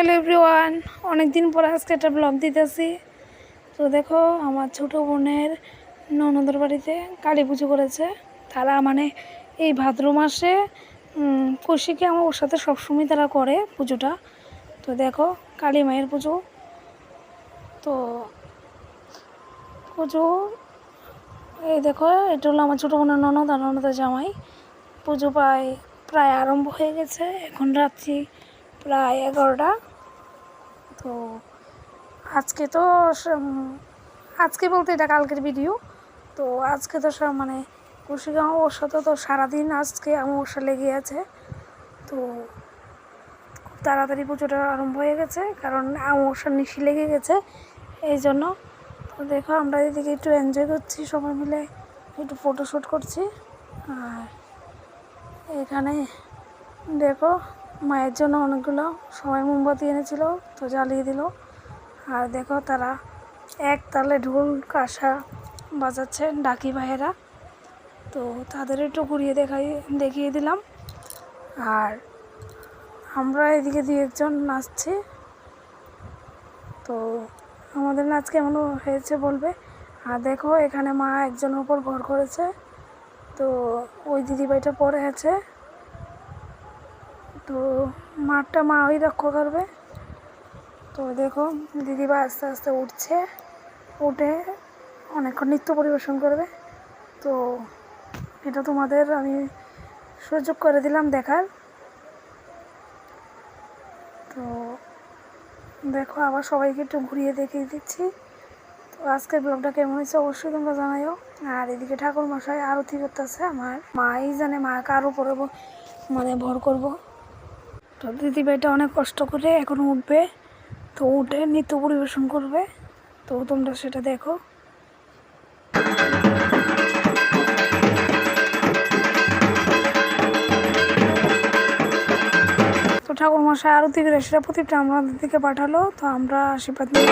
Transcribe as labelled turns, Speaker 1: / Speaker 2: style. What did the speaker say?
Speaker 1: Hello everyone, অনেক দিন পর আজকে একটা ব্লগ দিতেছি। তো দেখো, আমার ছোটো বোনের ননদের বাড়িতে কালী পুজো করেছে তারা। মানে এই ভাদ্র মাসে কৌশিকে আমার ওর সাথে সবসময় তারা করে পুজোটা। তো দেখো, কালী মায়ের পুজো। তো পুজো এই দেখো, এটা হলো আমার ছোটো বোনের ননদ আর ননদের জামাই। পুজো প্রায় আরম্ভ হয়ে গেছে। এখন রাত্রি প্রায় 11টা। তো আজকে বলতে এটা কালকের ভিডিও। তো আজকে তো সব মানে কৌশিক অমাবস্যা, তো সারাদিন আজকে অমাবস্যা লেগে আছে। তো খুব তাড়াতাড়ি পুজোটা আরম্ভ হয়ে গেছে, কারণ অমাবস্যার নিশি লেগে গেছে এই জন্য। তো দেখো, আমরা এদিকে একটু এনজয় করছি, সবাই মিলে একটু ফটোশ্যুট করছি। আর এখানে দেখো, মায়ের জন্য অনেকগুলো সবাই মোমবাতি এনেছিল, তো জ্বালিয়ে দিল। আর দেখো, তারা এক তালে ঢোল কাঁসা বাজাচ্ছে ডাকি ভাইয়েরা। তো তাদের একটু ঘুরিয়ে দেখিয়ে দিলাম। আর আমরা এদিকে দুই একজন নাচছি। তো আমাদের নাচ কেমন হয়েছে বলবে। আর দেখো, এখানে মা একজনের উপর ভর করেছে। তো ওই দিদিভাইটা পরে আছে। তো মাঠটা মা ওই রক্ষা করবে। তো দেখো, দিদিভাই আস্তে আস্তে উঠে অনেকক্ষণ নৃত্য পরিবেশন করবে। তো এটা তোমাদের আমি সুযোগ করে দিলাম দেখার। তো দেখো, আবার সবাইকে একটু ঘুরিয়ে দেখিয়ে দিচ্ছি। তো আজকের ব্লগটা কেমন হয়েছে অবশ্যই তোমরা জানাইও। আর এদিকে ঠাকুর মশাই আরতি করতেছে। আমার মাই জানে মা কার উপরে মানে ভর করব। তো দিদিভাইটা অনেক কষ্ট করে এখন উঠবে। তো উঠে নৃত্য পরিবেশন করবে। তো তোমরা সেটা দেখো। তো ঠাকুর মশাই আরতি করে সেটা প্রদীপটা আমাদের দিকে পাঠালো। তো আমরা আশীর্বাদ নিই।